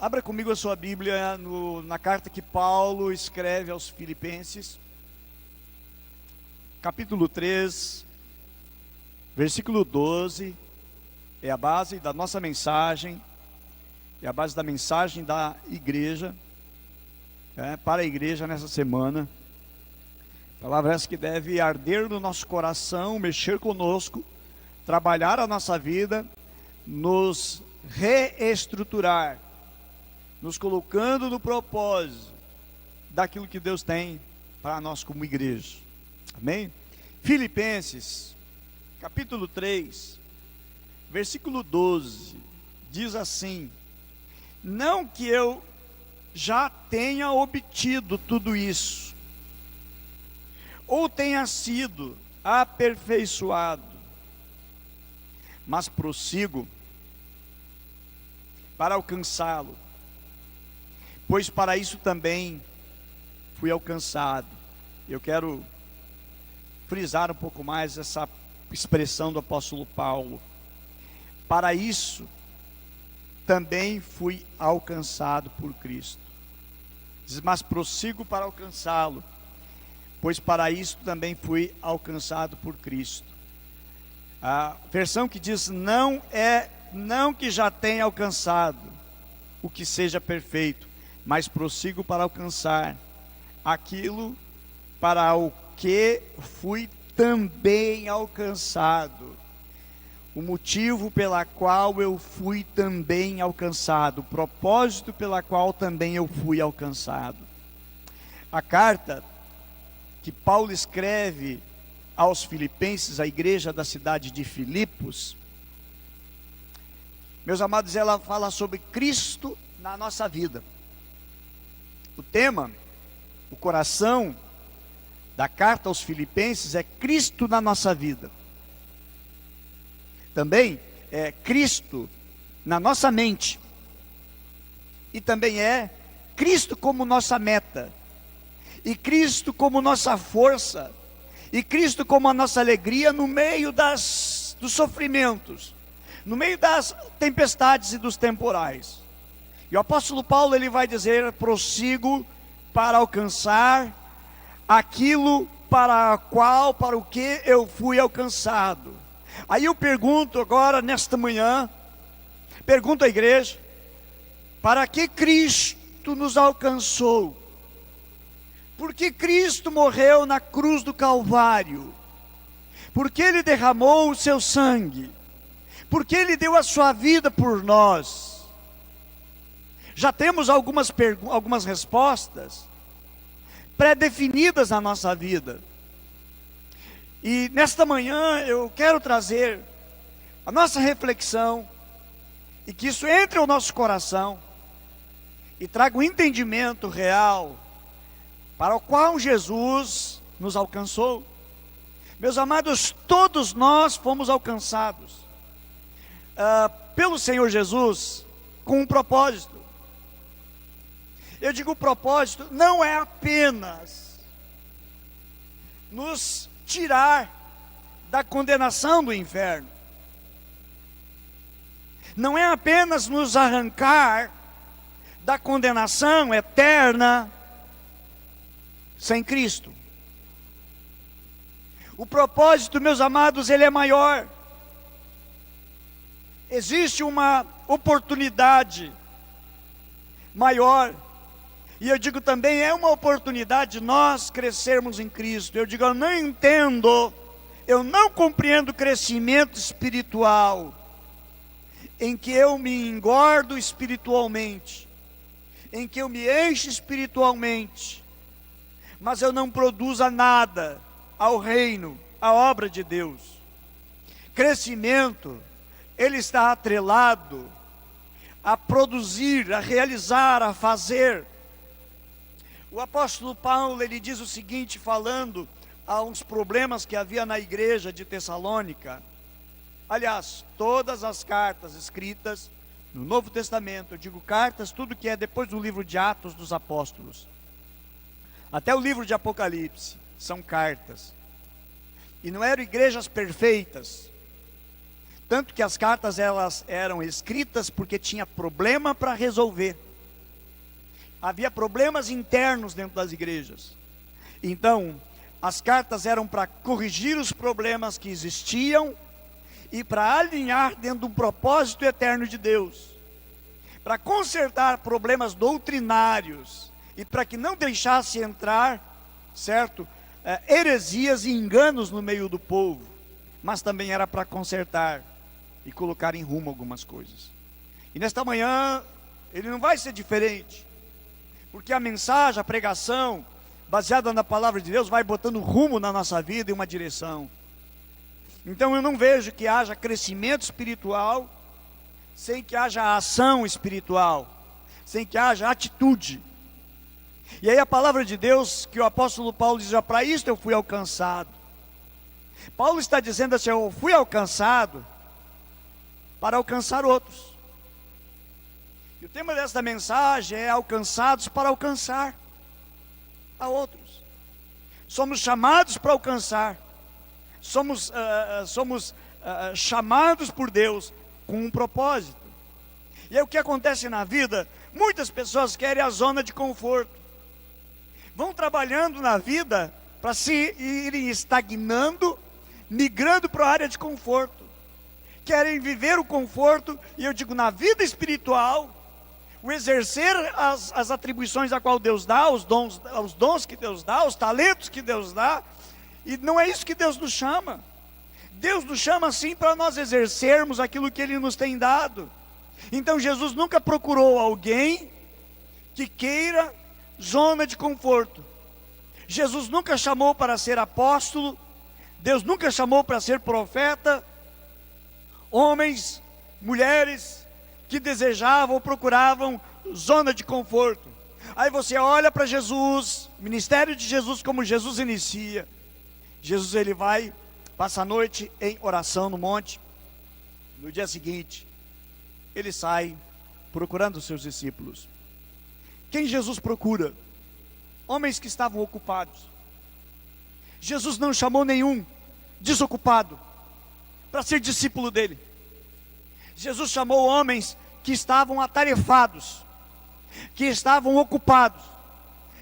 Abra comigo a sua Bíblia na carta que Paulo escreve aos Filipenses, capítulo 3, versículo 12, é a base da nossa mensagem, é a base da mensagem da igreja, para a igreja nessa semana. Palavra essa que deve arder no nosso coração, mexer conosco, trabalhar a nossa vida, nos reestruturar, nos colocando no propósito daquilo que Deus tem para nós como igreja. Amém? Filipenses, capítulo 3, versículo 12, diz assim: não que eu já tenha obtido tudo isso, ou tenha sido aperfeiçoado, mas prossigo para alcançá-lo, pois para isso também fui alcançado. Eu quero frisar um pouco mais essa expressão do apóstolo Paulo. Para isso também fui alcançado por Cristo. Diz, mas prossigo para alcançá-lo, pois para isso também fui alcançado por Cristo. A versão que diz não que já tenha alcançado o que seja perfeito, mas prossigo para alcançar aquilo para o que fui também alcançado. O motivo pela qual eu fui também alcançado, o propósito pela qual também eu fui alcançado. A carta que Paulo escreve aos Filipenses, a igreja da cidade de Filipos, meus amados, ela fala sobre Cristo na nossa vida. O tema, o coração da carta aos Filipenses é Cristo na nossa vida. Também é Cristo na nossa mente. E também é Cristo como nossa meta. E Cristo como nossa força. E Cristo como a nossa alegria no meio dos sofrimentos, no meio das tempestades e dos temporais. E o apóstolo Paulo, ele vai dizer: prossigo para alcançar aquilo para o que eu fui alcançado. Aí eu pergunto agora, nesta manhã, pergunto à igreja: para que Cristo nos alcançou? Porque Cristo morreu na cruz do Calvário? Porque Ele derramou o seu sangue? Porque Ele deu a sua vida por nós? Já temos algumas respostas pré-definidas na nossa vida. E nesta manhã eu quero trazer a nossa reflexão, e que isso entre ao nosso coração e traga um entendimento real para o qual Jesus nos alcançou. Meus amados, todos nós fomos alcançados pelo Senhor Jesus com um propósito. Eu digo propósito, não é apenas nos tirar da condenação do inferno, não é apenas nos arrancar da condenação eterna sem Cristo. O propósito, meus amados, ele é maior. Existe uma oportunidade maior. E eu digo também, é uma oportunidade de nós crescermos em Cristo. Eu digo, eu não entendo, eu não compreendo crescimento espiritual em que eu me engordo espiritualmente, em que eu me encho espiritualmente, mas eu não produza nada ao reino, à obra de Deus. Crescimento, ele está atrelado a produzir, a realizar, a fazer. O apóstolo Paulo, ele diz o seguinte, falando a uns problemas que havia na igreja de Tessalônica. Aliás, todas as cartas escritas no Novo Testamento, eu digo cartas, tudo que é depois do livro de Atos dos Apóstolos, até o livro de Apocalipse, são cartas. E não eram igrejas perfeitas. tanto que as cartas elas eram escritas porque tinha problema para resolver. Havia problemas internos dentro das igrejas. Então, as cartas eram para corrigir os problemas que existiam e para alinhar dentro de um propósito eterno de Deus, para consertar problemas doutrinários e para que não deixasse entrar, certo, heresias e enganos no meio do povo, mas também era para consertar e colocar em rumo algumas coisas. E nesta manhã, ele não vai ser diferente, porque a mensagem, a pregação, baseada na palavra de Deus, vai botando rumo na nossa vida e uma direção. Então eu não vejo que haja crescimento espiritual sem que haja ação espiritual, sem que haja atitude. E aí a palavra de Deus, que o apóstolo Paulo diz: para isto eu fui alcançado. Paulo está dizendo assim: eu fui alcançado para alcançar outros. E o tema desta mensagem é alcançados para alcançar a outros. Somos chamados para alcançar. Somos chamados por Deus com um propósito. E aí o que acontece na vida? Muitas pessoas querem a zona de conforto. Vão trabalhando na vida para se irem estagnando, migrando para a área de conforto. Querem viver o conforto, e eu digo, na vida espiritual, o exercer as atribuições a qual Deus dá, os dons que Deus dá, os talentos que Deus dá, e não é isso que Deus nos chama. Deus nos chama sim para nós exercermos aquilo que Ele nos tem dado. Então Jesus nunca procurou alguém que queira zona de conforto. Jesus nunca chamou para ser apóstolo, Deus nunca chamou para ser profeta, homens, mulheres que desejavam ou procuravam zona de conforto. Aí você olha para Jesus, o ministério de Jesus, como Jesus inicia. Jesus ele vai, passa a noite em oração no monte. No dia seguinte, ele sai procurando os seus discípulos. Quem Jesus procura? Homens que estavam ocupados. Jesus não chamou nenhum desocupado para ser discípulo dele. Jesus chamou homens que estavam atarefados, que estavam ocupados,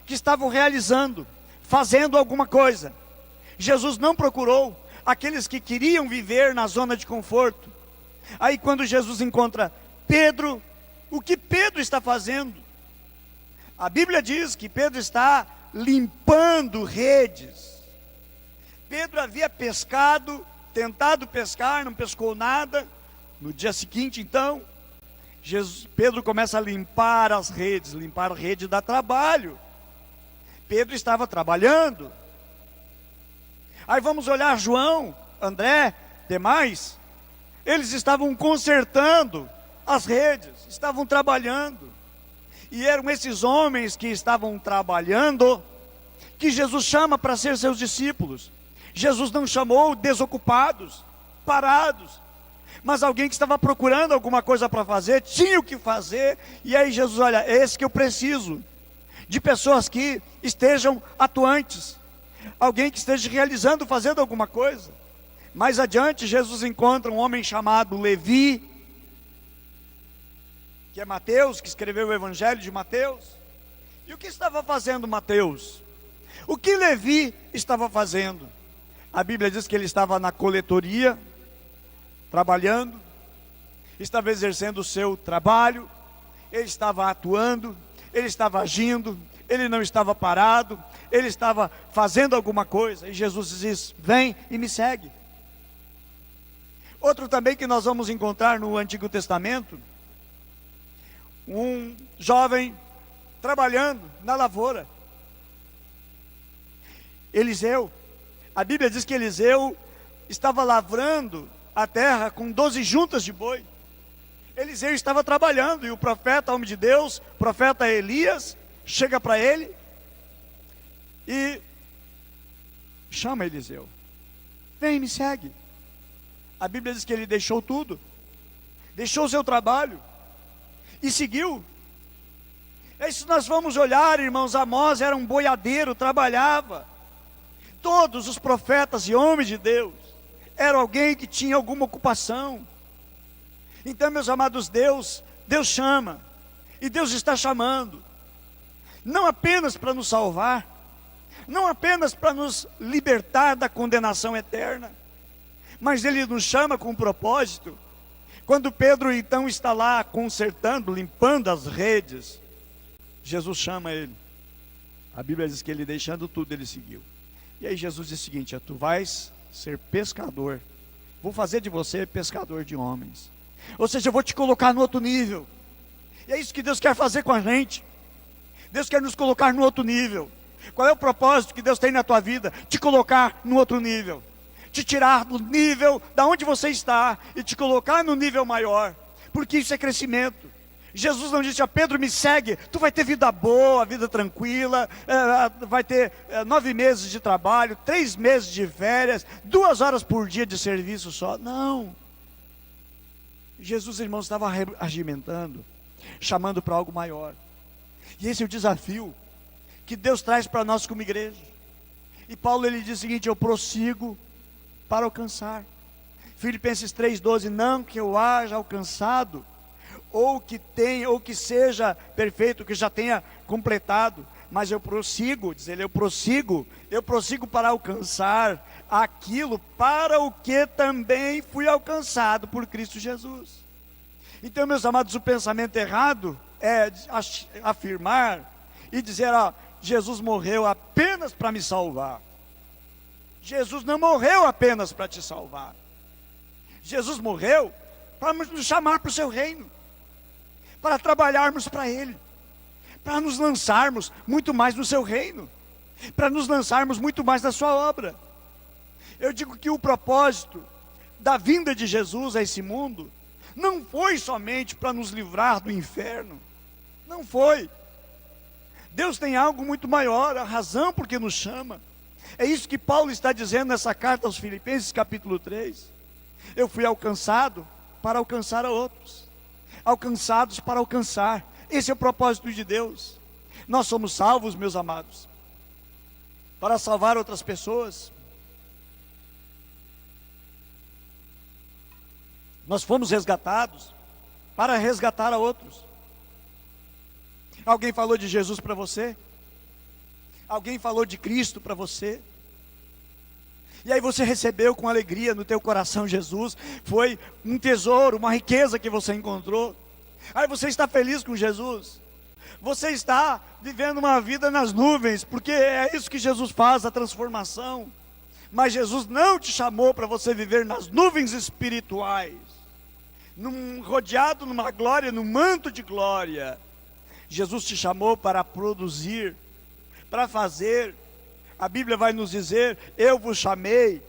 que estavam realizando, fazendo alguma coisa. Jesus não procurou aqueles que queriam viver na zona de conforto. Aí quando Jesus encontra Pedro, o que Pedro está fazendo? A Bíblia diz que Pedro está limpando redes. Pedro havia pescado, tentado pescar, não pescou nada. No dia seguinte, então, Pedro começa a limpar as redes. Limpar a rede dá trabalho. Pedro estava trabalhando. Aí vamos olhar João, André, demais. Eles estavam consertando as redes, estavam trabalhando. E eram esses homens que estavam trabalhando que Jesus chama para ser seus discípulos. Jesus não chamou desocupados, parados, mas alguém que estava procurando alguma coisa para fazer, tinha o que fazer. E aí Jesus, olha, é esse que eu preciso, de pessoas que estejam atuantes, alguém que esteja realizando, fazendo alguma coisa. Mais adiante Jesus encontra um homem chamado Levi, que é Mateus, que escreveu o Evangelho de Mateus. E o que estava fazendo Mateus? O que Levi estava fazendo? A Bíblia diz que ele estava na coletoria, trabalhando, estava exercendo o seu trabalho, ele estava atuando, ele estava agindo, ele não estava parado, ele estava fazendo alguma coisa. E Jesus diz: vem e me segue. Outro também que nós vamos encontrar no Antigo Testamento, um jovem trabalhando na lavoura. Eliseu, a Bíblia diz que Eliseu estava lavrando a terra com 12 juntas de boi. Eliseu estava trabalhando, e o profeta, homem de Deus, profeta Elias, chega para ele e chama Eliseu: vem, me segue. A Bíblia diz que ele deixou tudo, deixou o seu trabalho e seguiu. É isso nós vamos olhar, irmãos. Amós era um boiadeiro, trabalhava. Todos os profetas e homens de Deus eram alguém que tinha alguma ocupação. Então, meus amados, Deus chama, e Deus está chamando, não apenas para nos salvar, não apenas para nos libertar da condenação eterna, mas Ele nos chama com um propósito. Quando Pedro então está lá consertando, limpando as redes, Jesus chama ele. A Bíblia diz que ele, deixando tudo, ele seguiu. E aí Jesus diz o seguinte: tu vais ser pescador, vou fazer de você pescador de homens. Ou seja, eu vou te colocar no outro nível. E é isso que Deus quer fazer com a gente. Deus quer nos colocar no outro nível. Qual é o propósito que Deus tem na tua vida? Te colocar no outro nível, te tirar do nível da onde você está e te colocar no nível maior, porque isso é crescimento. Jesus não disse a Pedro: me segue, tu vai ter vida boa, vida tranquila, vai ter 9 meses de trabalho, 3 meses de férias, 2 horas por dia de serviço só. Não. Jesus, irmãos, estava regimentando, chamando para algo maior. E esse é o desafio que Deus traz para nós como igreja. E Paulo, ele diz o seguinte: eu prossigo para alcançar. Filipenses 3,12: não que eu haja alcançado, ou que seja perfeito, que já tenha completado, mas eu prossigo, diz ele, eu prossigo para alcançar aquilo para o que também fui alcançado por Cristo Jesus. Então, meus amados, o pensamento errado é afirmar e dizer: Jesus morreu apenas para me salvar. Jesus não morreu apenas para te salvar. Jesus morreu para nos chamar para o seu reino, para trabalharmos para Ele, para nos lançarmos muito mais no seu reino, para nos lançarmos muito mais na sua obra. Eu digo que o propósito da vinda de Jesus a esse mundo não foi somente para nos livrar do inferno. Não foi. Deus tem algo muito maior, a razão por que nos chama. É isso que Paulo está dizendo nessa carta aos Filipenses, capítulo 3. Eu fui alcançado para alcançar a outros, alcançados para alcançar. Esse é o propósito de Deus. Nós somos salvos, meus amados, para salvar outras pessoas. Nós fomos resgatados para resgatar a outros. Alguém falou de Jesus para você? Alguém falou de Cristo para você? E aí você recebeu com alegria no teu coração Jesus. Foi um tesouro, uma riqueza que você encontrou. Aí você está feliz com Jesus. Você está vivendo uma vida nas nuvens, porque é isso que Jesus faz, a transformação. Mas Jesus não te chamou para você viver nas nuvens espirituais, rodeado numa glória, num manto de glória. Jesus te chamou para produzir, para fazer. A Bíblia vai nos dizer: eu vos chamei,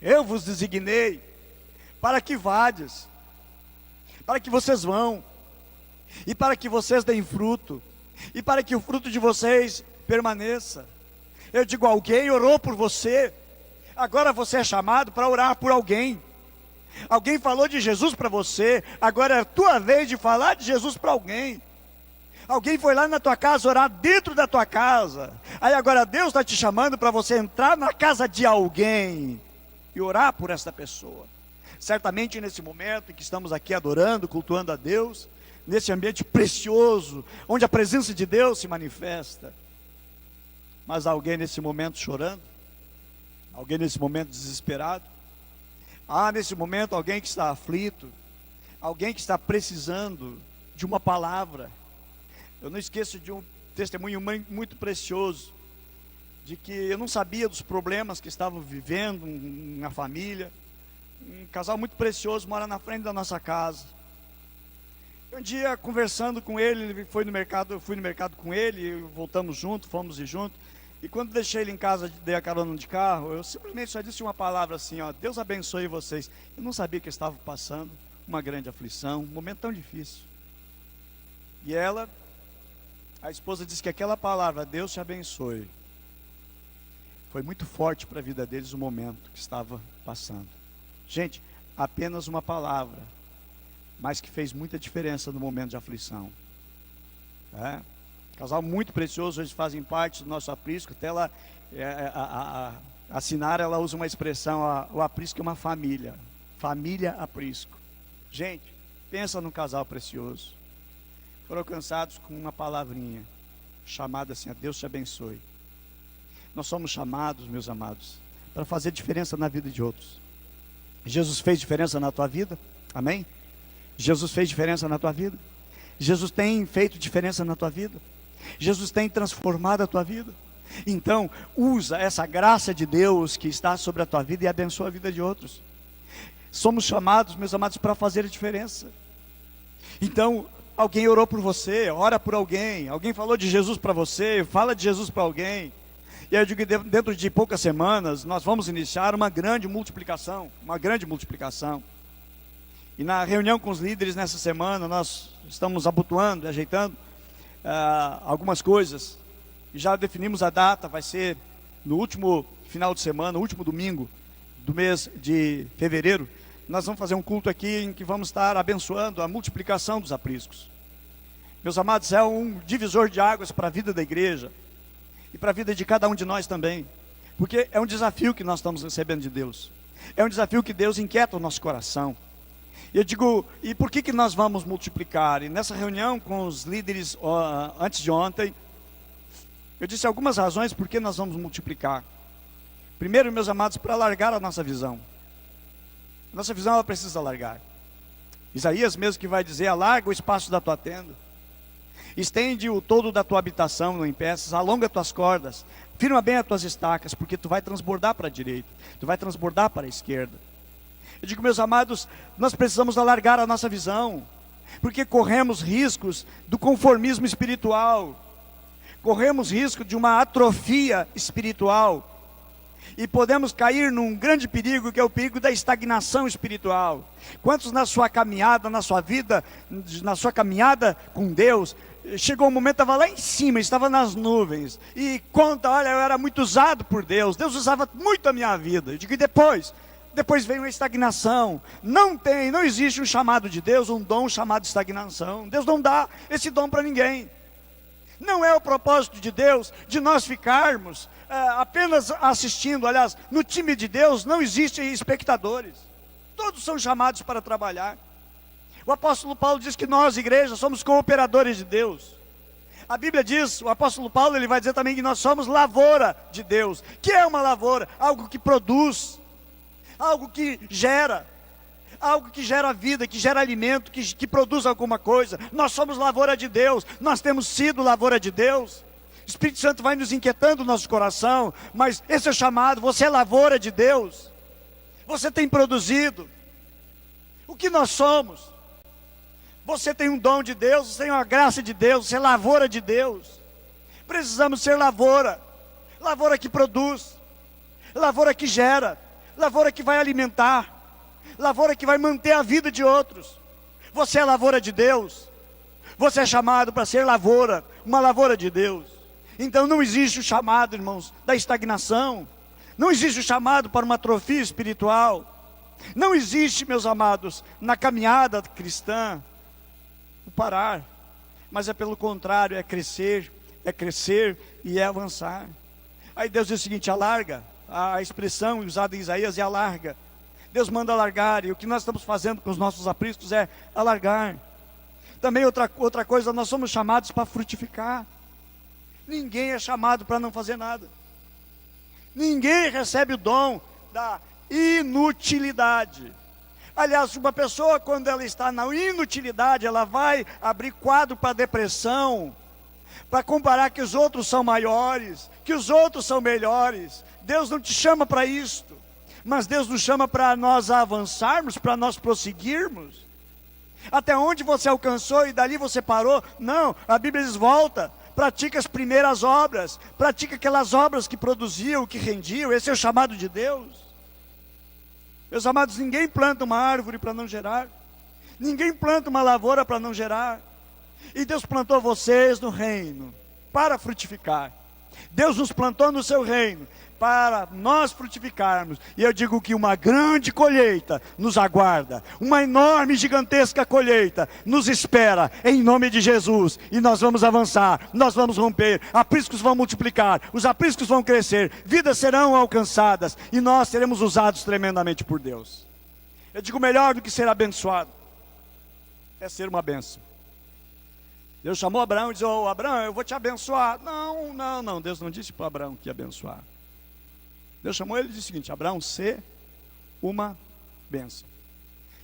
eu vos designei, para que vades, para que vocês vão, e para que vocês deem fruto, e para que o fruto de vocês permaneça. Eu digo: alguém orou por você, agora você é chamado para orar por alguém. Alguém falou de Jesus para você, agora é a tua vez de falar de Jesus para alguém. Alguém foi lá na tua casa orar dentro da tua casa, aí agora Deus está te chamando para você entrar na casa de alguém e orar por essa pessoa. Certamente nesse momento em que estamos aqui adorando, cultuando a Deus, nesse ambiente precioso, onde a presença de Deus se manifesta, mas há alguém nesse momento chorando, alguém nesse momento desesperado, há nesse momento alguém que está aflito, alguém que está precisando de uma palavra. Eu não esqueço de um testemunho muito precioso, de que eu não sabia dos problemas que estavam vivendo na família. Um casal muito precioso mora na frente da nossa casa. Um dia, conversando com ele, ele foi no mercado, eu fui no mercado com ele, voltamos juntos, fomos juntos. E quando deixei ele em casa, dei a carona de carro, eu simplesmente só disse uma palavra assim: Deus abençoe vocês. Eu não sabia que estava passando uma grande aflição, um momento tão difícil. E ela, a esposa, disse que aquela palavra, Deus te abençoe, foi muito forte para a vida deles o momento que estava passando. Gente, apenas uma palavra, mas que fez muita diferença no momento de aflição. Casal muito precioso, eles fazem parte do nosso aprisco. Até ela, a Sinara, ela usa uma expressão: o aprisco é uma família, família aprisco. Gente, pensa num casal precioso. Foram alcançados com uma palavrinha, chamada assim, a Deus te abençoe. Nós somos chamados, meus amados, para fazer diferença na vida de outros. Jesus fez diferença na tua vida? Amém? Jesus fez diferença na tua vida? Jesus tem feito diferença na tua vida? Jesus tem transformado a tua vida? Então, usa essa graça de Deus que está sobre a tua vida e abençoa a vida de outros. Somos chamados, meus amados, para fazer a diferença. Então, alguém orou por você, ora por alguém. Alguém falou de Jesus para você, fala de Jesus para alguém. E eu digo que dentro de poucas semanas, nós vamos iniciar uma grande multiplicação. E na reunião com os líderes nessa semana, nós estamos abotoando, ajeitando algumas coisas. E já definimos a data, vai ser no último final de semana, último domingo do mês de fevereiro. Nós vamos fazer um culto aqui em que vamos estar abençoando a multiplicação dos apriscos. Meus amados, é um divisor de águas para a vida da igreja. E para a vida de cada um de nós também. Porque é um desafio que nós estamos recebendo de Deus. É um desafio que Deus inquieta o nosso coração. E eu digo, e por que nós vamos multiplicar? E nessa reunião com os líderes antes de ontem, eu disse algumas razões por que nós vamos multiplicar. Primeiro, meus amados, para alargar a nossa visão. Nossa visão, ela precisa alargar. Isaías mesmo que vai dizer, alarga o espaço da tua tenda. Estende o todo da tua habitação, não impeças, alonga tuas cordas, firma bem as tuas estacas, porque tu vai transbordar para a direita, tu vai transbordar para a esquerda. Eu digo, meus amados, nós precisamos alargar a nossa visão, porque corremos riscos do conformismo espiritual, corremos risco de uma atrofia espiritual, e podemos cair num grande perigo, que é o perigo da estagnação espiritual. Quantos na sua caminhada, na sua vida, na sua caminhada com Deus, chegou um momento, estava lá em cima, estava nas nuvens, e conta, olha, eu era muito usado por Deus, Deus usava muito a minha vida. Eu digo, e depois veio uma estagnação. Não existe um chamado de Deus, um dom chamado estagnação. Deus não dá esse dom para ninguém. Não é o propósito de Deus de nós ficarmos apenas assistindo. Aliás, no time de Deus não existem espectadores. Todos são chamados para trabalhar. O apóstolo Paulo diz que nós, igreja, somos cooperadores de Deus. A Bíblia diz, o apóstolo Paulo, ele vai dizer também que nós somos lavoura de Deus. Que é uma lavoura? Algo que produz, algo que gera vida, que gera alimento, que produz alguma coisa. Nós somos lavoura de Deus, nós temos sido lavoura de Deus. O Espírito Santo vai nos inquietando o nosso coração, mas esse é o chamado, você é lavoura de Deus. Você tem produzido. O que nós somos? Você tem um dom de Deus, você tem uma graça de Deus, você é lavoura de Deus. Precisamos ser lavoura que produz, lavoura que gera, lavoura que vai alimentar, lavoura que vai manter a vida de outros. Você é lavoura de Deus, você é chamado para ser lavoura, uma lavoura de Deus. Então não existe o chamado, irmãos, da estagnação, não existe o chamado para uma atrofia espiritual, não existe, meus amados, na caminhada cristã, o parar, mas é pelo contrário, é crescer e é avançar. Aí Deus diz o seguinte, alarga, a expressão usada em Isaías é alarga. Deus manda alargar, e o que nós estamos fazendo com os nossos apriscos é alargar. Também outra coisa, nós somos chamados para frutificar. Ninguém é chamado para não fazer nada. Ninguém recebe o dom da inutilidade. Aliás, uma pessoa, quando ela está na inutilidade, ela vai abrir quadro para depressão, para comparar que os outros são maiores, que os outros são melhores. Deus não te chama para isto, mas Deus nos chama para nós avançarmos, para nós prosseguirmos. Até onde você alcançou e dali você parou? Não, a Bíblia diz, volta, pratica as primeiras obras, pratica aquelas obras que produziam, que rendiam. Esse é o chamado de Deus. Meus amados, ninguém planta uma árvore para não gerar, ninguém planta uma lavoura para não gerar. E Deus plantou vocês no reino para frutificar. Deus nos plantou no seu reino para nós frutificarmos. E eu digo que uma grande colheita nos aguarda, uma enorme, gigantesca colheita nos espera, em nome de Jesus. E nós vamos avançar, nós vamos romper, apriscos vão multiplicar, os apriscos vão crescer, vidas serão alcançadas, e nós seremos usados tremendamente por Deus. Eu digo, melhor do que ser abençoado, é ser uma bênção. Deus chamou Abraão e disse: "Ô Abraão, eu vou te abençoar." Não, não, não, Deus não disse para Abraão que ia abençoar. Deus chamou ele e disse o seguinte: Abraão, sê uma bênção.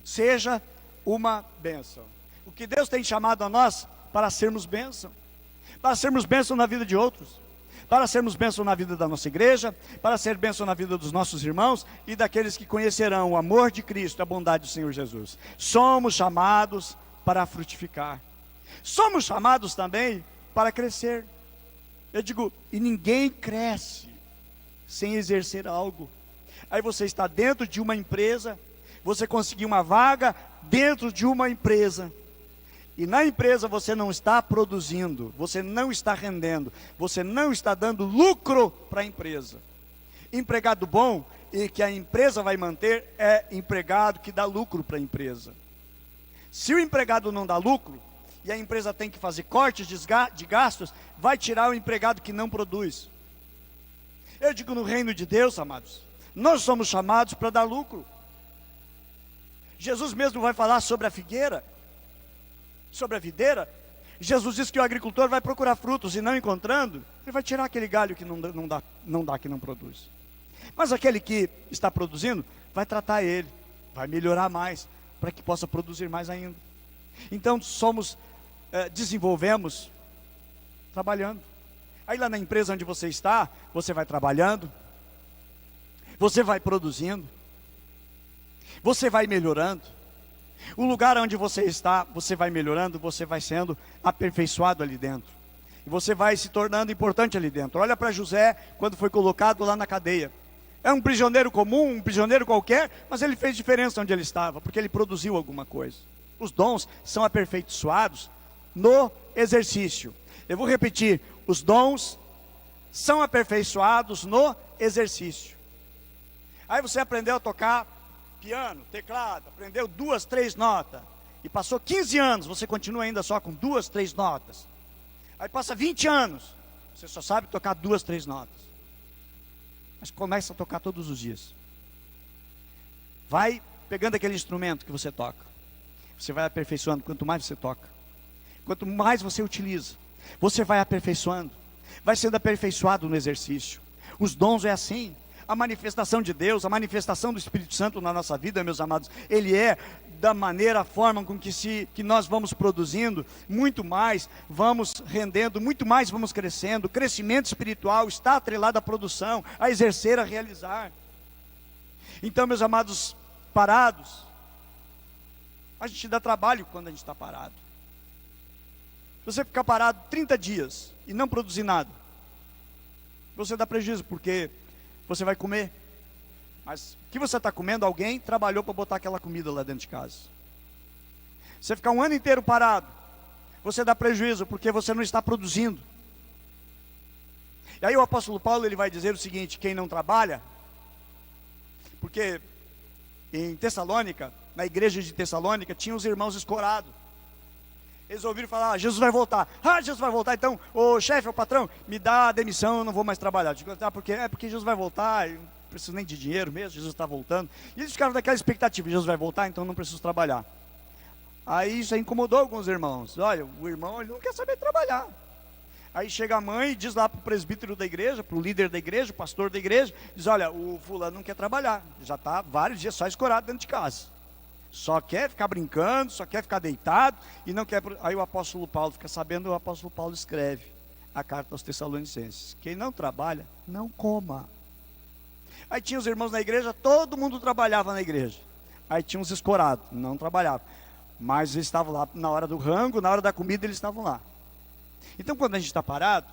Seja uma bênção. O que Deus tem chamado a nós para sermos bênção. Para sermos bênção na vida de outros. Para sermos bênção na vida da nossa igreja. Para ser bênção na vida dos nossos irmãos e daqueles que conhecerão o amor de Cristo, a bondade do Senhor Jesus. Somos chamados para frutificar. Somos chamados também para crescer. Eu digo, e ninguém cresce sem exercer algo. Aí você está dentro de uma empresa, você conseguiu uma vaga dentro de uma empresa, e na empresa você não está produzindo, você não está rendendo, você não está dando lucro para a empresa. Empregado bom e que a empresa vai manter é empregado que dá lucro para a empresa. Se o empregado não dá lucro, e a empresa tem que fazer cortes de gastos, vai tirar o empregado que não produz. Eu digo, no reino de Deus, amados, nós somos chamados para dar lucro. Jesus mesmo vai falar sobre a figueira, sobre a videira. Jesus diz que o agricultor vai procurar frutos e não encontrando, ele vai tirar aquele galho que não dá, que não produz. Mas aquele que está produzindo, vai tratar ele, vai melhorar mais, para que possa produzir mais ainda. Então desenvolvemos trabalhando. Aí lá na empresa onde você está, você vai trabalhando, você vai produzindo, você vai melhorando. O lugar onde você está, você vai melhorando, você vai sendo aperfeiçoado ali dentro. E você vai se tornando importante ali dentro. Olha para José, quando foi colocado lá na cadeia. É um prisioneiro comum, um prisioneiro qualquer, mas ele fez diferença onde ele estava, porque ele produziu alguma coisa. Os dons são aperfeiçoados no exercício. Eu vou repetir, os dons são aperfeiçoados no exercício. Aí você aprendeu a tocar piano, teclado, aprendeu 2, 3 notas, e passou 15 anos, você continua ainda só com 2, 3 notas. Aí passa 20 anos, você só sabe tocar 2, 3 notas. Mas começa a tocar todos os dias. Vai pegando aquele instrumento que você toca. Você vai aperfeiçoando, quanto mais você toca, quanto mais você utiliza, você vai aperfeiçoando, vai sendo aperfeiçoado no exercício. Os dons é assim. A manifestação de Deus, a manifestação do Espírito Santo na nossa vida, meus amados, ele é da maneira, a forma com que nós vamos produzindo, muito mais vamos rendendo, muito mais vamos crescendo. O crescimento espiritual está atrelado à produção, a exercer, a realizar. Então, meus amados, parados, a gente dá trabalho quando a gente está parado. Se você ficar parado 30 dias e não produzir nada, você dá prejuízo, porque você vai comer, mas o que você está comendo, alguém trabalhou para botar aquela comida lá dentro de casa. Você ficar um ano inteiro parado, você dá prejuízo, porque você não está produzindo. E aí o apóstolo Paulo, ele vai dizer o seguinte: quem não trabalha, porque em Tessalônica, na igreja de Tessalônica, tinha os irmãos escorados. Eles ouviram falar: Jesus vai voltar. Jesus vai voltar, então o chefe, o patrão, me dá a demissão, eu não vou mais trabalhar. Eu digo, porque Jesus vai voltar, eu não preciso nem de dinheiro mesmo, Jesus está voltando. E eles ficaram naquela expectativa: Jesus vai voltar, então não preciso trabalhar. Aí isso aí incomodou alguns irmãos. Olha, o irmão, ele não quer saber trabalhar. Aí chega a mãe e diz lá para o presbítero da igreja, para o líder da igreja, o pastor da igreja, diz: olha, o fulano não quer trabalhar, já está vários dias só escorado dentro de casa. Só quer ficar brincando, só quer ficar deitado e não quer. Aí o apóstolo Paulo fica sabendo, o apóstolo Paulo escreve a carta aos Tessalonicenses: quem não trabalha, não coma. Aí tinha os irmãos na igreja, todo mundo trabalhava na igreja. Aí tinha uns escorados, não trabalhavam, mas eles estavam lá na hora do rango, na hora da comida eles estavam lá. Então quando a gente está parado,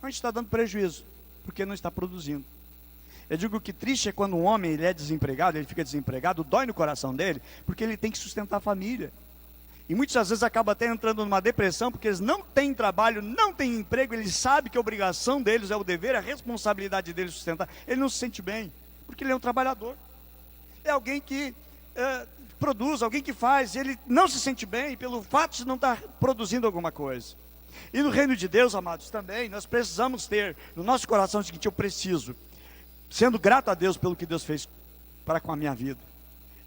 a gente está dando prejuízo, porque não está produzindo. Eu digo que triste é quando um homem ele é desempregado, ele fica desempregado, dói no coração dele, porque ele tem que sustentar a família. E muitas vezes acaba até entrando numa depressão, porque eles não têm trabalho, não têm emprego, ele sabe que a obrigação deles é o dever, a responsabilidade deles sustentar. Ele não se sente bem, porque ele é um trabalhador. É alguém que produz, alguém que faz, ele não se sente bem pelo fato de não estar produzindo alguma coisa. E no reino de Deus, amados, também, nós precisamos ter no nosso coração o seguinte: eu preciso, sendo grato a Deus pelo que Deus fez para com a minha vida.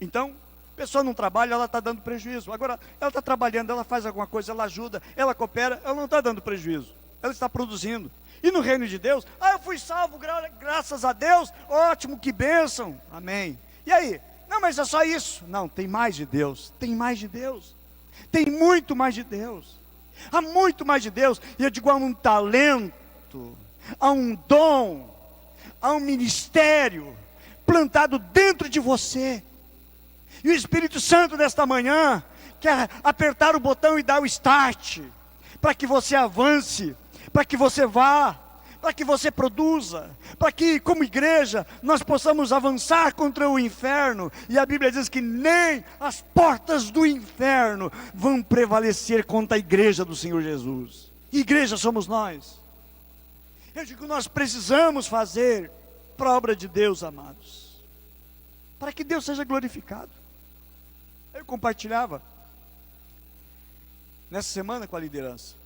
Então, A pessoa não trabalha, ela está dando prejuízo. Agora, ela está trabalhando, ela faz alguma coisa, ela ajuda, ela coopera, ela não está dando prejuízo. Ela está produzindo. E no reino de Deus, eu fui salvo, graças a Deus, ótimo, que bênção, amém. E aí? Não, mas é só isso. Não, tem mais de Deus, tem mais de Deus. Tem muito mais de Deus. Há muito mais de Deus. E eu digo, há um talento, há um dom, há um ministério plantado dentro de você. E o Espírito Santo nesta manhã quer apertar o botão e dar o start, para que você avance, para que você vá, para que você produza, para que como igreja nós possamos avançar contra o inferno. E a Bíblia diz que nem as portas do inferno vão prevalecer contra a igreja do Senhor Jesus. E igreja somos nós. Eu digo, nós precisamos fazer para a obra de Deus, amados, para que Deus seja glorificado. Eu compartilhava nessa semana com a liderança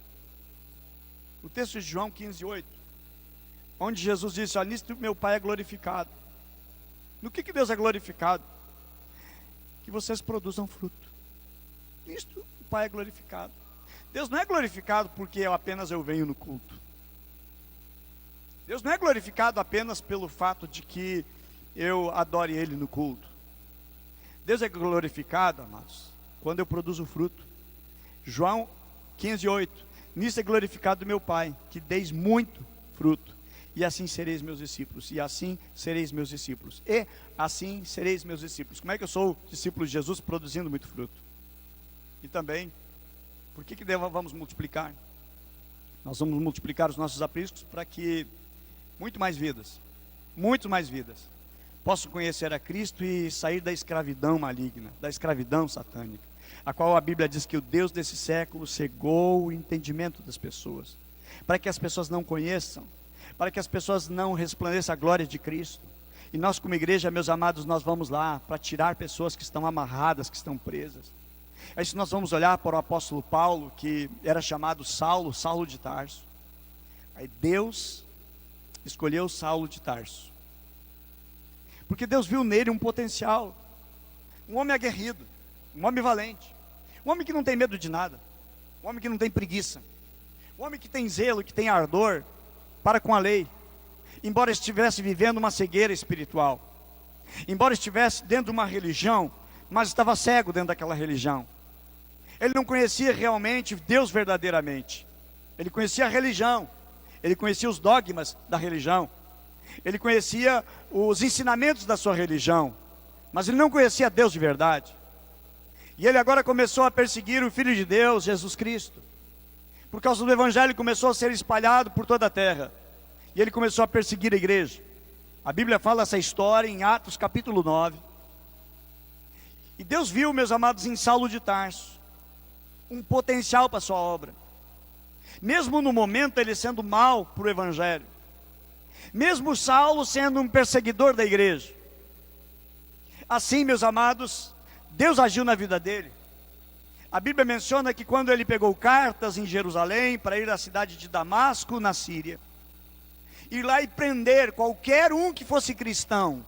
o texto de João 15:8, onde Jesus disse: olha, nisto meu Pai é glorificado. No que Deus é glorificado? Que vocês produzam fruto. Nisto o Pai é glorificado. Deus não é glorificado porque apenas eu venho no culto. Deus não é glorificado apenas pelo fato de que eu adore Ele no culto. Deus é glorificado, amados, quando eu produzo fruto. João 15:8, nisso é glorificado meu Pai, que deis muito fruto, e assim sereis meus discípulos, e assim sereis meus discípulos, e assim sereis meus discípulos. Como é que eu sou discípulo de Jesus? Produzindo muito fruto. E também, por que vamos multiplicar? Nós vamos multiplicar os nossos apriscos para que muito mais vidas possam conhecer a Cristo e sair da escravidão maligna, da escravidão satânica, a qual a Bíblia diz que o Deus desse século cegou o entendimento das pessoas, para que as pessoas não conheçam, para que as pessoas não resplandeçam a glória de Cristo. E nós como igreja, meus amados, nós vamos lá para tirar pessoas que estão amarradas, que estão presas. Aí se nós vamos olhar para o apóstolo Paulo, que era chamado Saulo, Saulo de Tarso. Aí Deus escolheu Saulo de Tarso, porque Deus viu nele um potencial, um homem aguerrido, um homem valente, um homem que não tem medo de nada, um homem que não tem preguiça, um homem que tem zelo, que tem ardor para com a lei, embora estivesse vivendo uma cegueira espiritual, embora estivesse dentro de uma religião, mas estava cego dentro daquela religião. Ele não conhecia realmente Deus verdadeiramente, ele conhecia a religião, ele conhecia os dogmas da religião, ele conhecia os ensinamentos da sua religião, mas ele não conhecia Deus de verdade. E ele agora começou a perseguir o Filho de Deus, Jesus Cristo, por causa do Evangelho começou a ser espalhado por toda a terra, e ele começou a perseguir a igreja. A Bíblia fala essa história em Atos capítulo 9, e Deus viu, meus amados, em Saulo de Tarso, um potencial para a sua obra, mesmo no momento ele sendo mau para o Evangelho, mesmo Saulo sendo um perseguidor da igreja. Assim, meus amados, Deus agiu na vida dele. A Bíblia menciona que quando ele pegou cartas em Jerusalém para ir à cidade de Damasco, na Síria, ir lá e prender qualquer um que fosse cristão,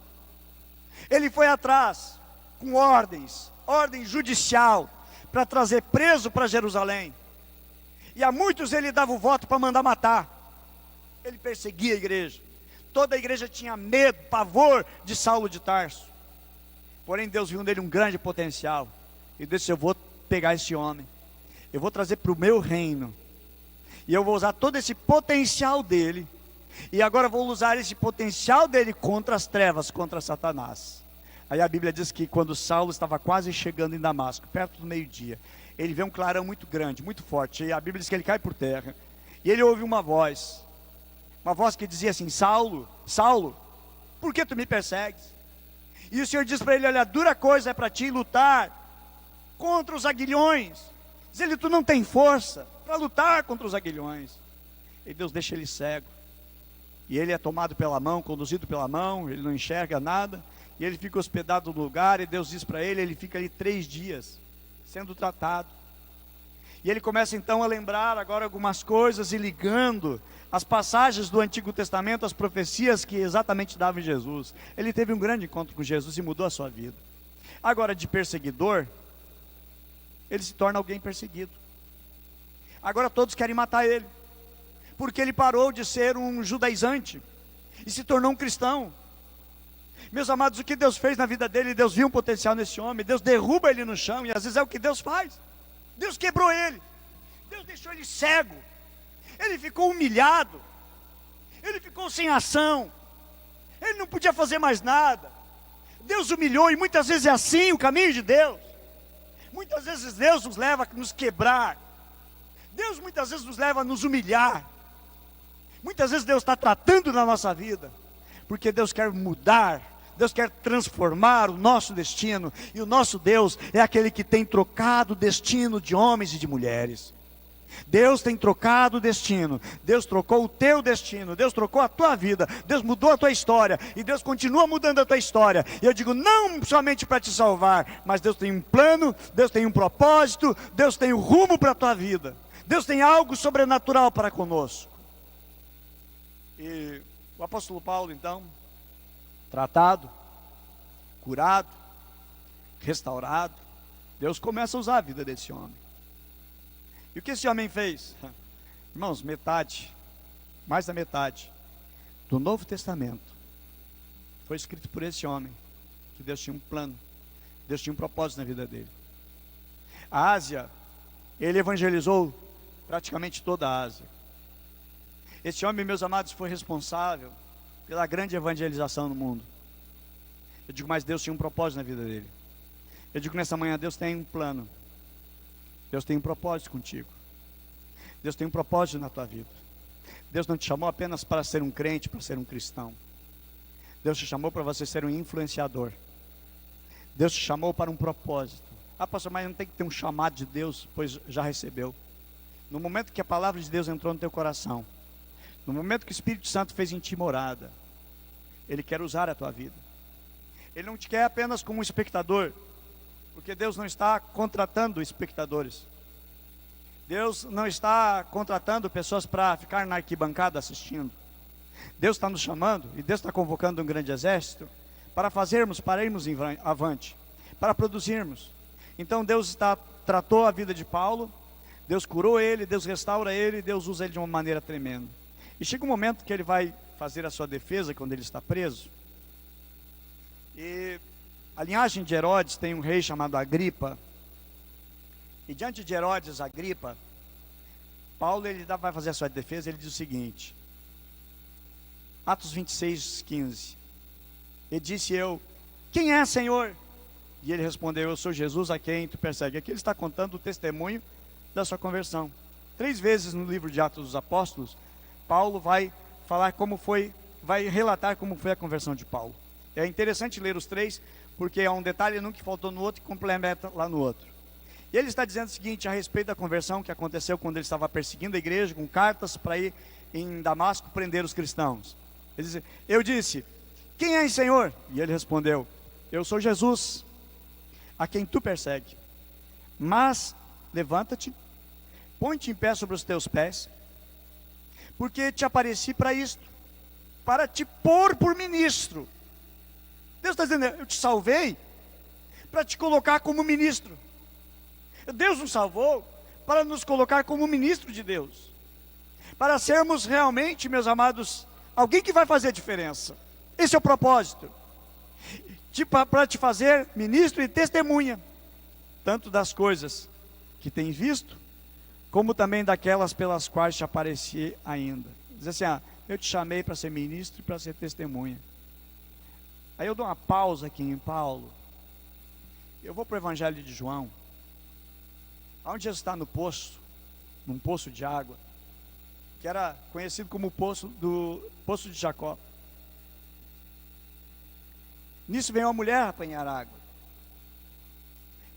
ele foi atrás com ordem judicial, para trazer preso para Jerusalém. E a muitos ele dava o voto para mandar matar. Ele perseguia a igreja. Toda a igreja tinha medo, pavor de Saulo de Tarso. Porém Deus viu nele um grande potencial, e disse: eu vou pegar esse homem, eu vou trazer para o meu reino, e eu vou usar todo esse potencial dele, e agora vou usar esse potencial dele contra as trevas, contra Satanás. Aí a Bíblia diz que quando Saulo estava quase chegando em Damasco, perto do meio-dia, ele vê um clarão muito grande, muito forte, e a Bíblia diz que ele cai por terra, e ele ouve uma voz que dizia assim: Saulo, Saulo, por que tu me persegues? E o Senhor diz para ele: olha, dura coisa é para ti lutar contra os aguilhões. Diz ele: tu não tem força para lutar contra os aguilhões. E Deus deixa ele cego, e ele é tomado pela mão, conduzido pela mão, ele não enxerga nada, e ele fica hospedado no lugar, e Deus diz para ele, ele fica ali 3 dias, sendo tratado. E ele começa então a lembrar agora algumas coisas, e ligando as passagens do Antigo Testamento, as profecias que exatamente davam em Jesus. Ele teve um grande encontro com Jesus e mudou a sua vida. Agora, de perseguidor, ele se torna alguém perseguido. Agora todos querem matar ele, porque ele parou de ser um judaizante e se tornou um cristão. Meus amados, o que Deus fez na vida dele? Deus viu um potencial nesse homem, Deus derruba ele no chão, e às vezes é o que Deus faz. Deus quebrou ele, Deus deixou ele cego, ele ficou humilhado, ele ficou sem ação, ele não podia fazer mais nada. Deus humilhou, e muitas vezes é assim o caminho de Deus. Muitas vezes Deus nos leva a nos quebrar, Deus muitas vezes nos leva a nos humilhar. Muitas vezes Deus está tratando na nossa vida, porque Deus quer mudar, Deus quer transformar o nosso destino, e o nosso Deus é aquele que tem trocado o destino de homens e de mulheres. Deus tem trocado o destino, Deus trocou o teu destino, Deus trocou a tua vida, Deus mudou a tua história, e Deus continua mudando a tua história. E eu digo, não somente para te salvar, mas Deus tem um plano, Deus tem um propósito, Deus tem um rumo para a tua vida, Deus tem algo sobrenatural para conosco. E o apóstolo Paulo, então, tratado, curado, restaurado, Deus começa a usar a vida desse homem. E o que esse homem fez? Irmãos, metade, mais da metade do Novo Testamento foi escrito por esse homem, que Deus tinha um plano, Deus tinha um propósito na vida dele. A Ásia, ele evangelizou praticamente toda a Ásia. Esse homem, meus amados, foi responsável pela grande evangelização no mundo. Eu digo, mas Deus tinha um propósito na vida dele. Eu digo, nessa manhã, Deus tem um plano, Deus tem um propósito contigo, Deus tem um propósito na tua vida. Deus não te chamou apenas para ser um crente, para ser um cristão. Deus te chamou para você ser um influenciador. Deus te chamou para um propósito. Ah, pastor, mas não tem que ter um chamado de Deus, pois já recebeu. No momento que a palavra de Deus entrou no teu coração, no momento que o Espírito Santo fez em ti morada, Ele quer usar a tua vida. Ele não te quer apenas como um espectador, porque Deus não está contratando espectadores. Deus não está contratando pessoas para ficar na arquibancada assistindo. Deus está nos chamando, e Deus está convocando um grande exército para irmos avante, para produzirmos. Então Deus tratou a vida de Paulo, Deus curou ele, Deus restaura ele, Deus usa ele de uma maneira tremenda. E chega um momento que ele vai fazer a sua defesa quando ele está preso. E a linhagem de Herodes tem um rei chamado Agripa. E diante de Herodes, Agripa, Paulo vai fazer a sua defesa. Ele diz o seguinte, Atos 26, 15. Ele disse: quem é, Senhor? E ele respondeu: eu sou Jesus a quem tu persegue. Aqui ele está contando o testemunho da sua conversão. 3 vezes no livro de Atos dos Apóstolos, Paulo vai falar vai relatar como foi a conversão de Paulo. É interessante ler os 3, porque há um detalhe num que faltou no outro e complementa lá no outro. E ele está dizendo o seguinte a respeito da conversão que aconteceu quando ele estava perseguindo a igreja, com cartas para ir em Damasco prender os cristãos. Ele diz: eu disse, quem és, Senhor? E ele respondeu: eu sou Jesus, a quem tu persegue. Mas levanta-te, põe-te em pé sobre os teus pés, porque te apareci para isto, para te pôr por ministro. Deus está dizendo: eu te salvei para te colocar como ministro. Deus nos salvou para nos colocar como ministro de Deus, para sermos realmente, meus amados, alguém que vai fazer a diferença. Esse é o propósito, para te fazer ministro e testemunha, tanto das coisas que tens visto, como também daquelas pelas quais te apareci ainda. Diz assim: eu te chamei para ser ministro e para ser testemunha. Aí eu dou uma pausa aqui em Paulo. Eu vou para o Evangelho de João, onde Jesus está no poço, num poço de água, que era conhecido como o poço de Jacó. Nisso vem uma mulher apanhar água.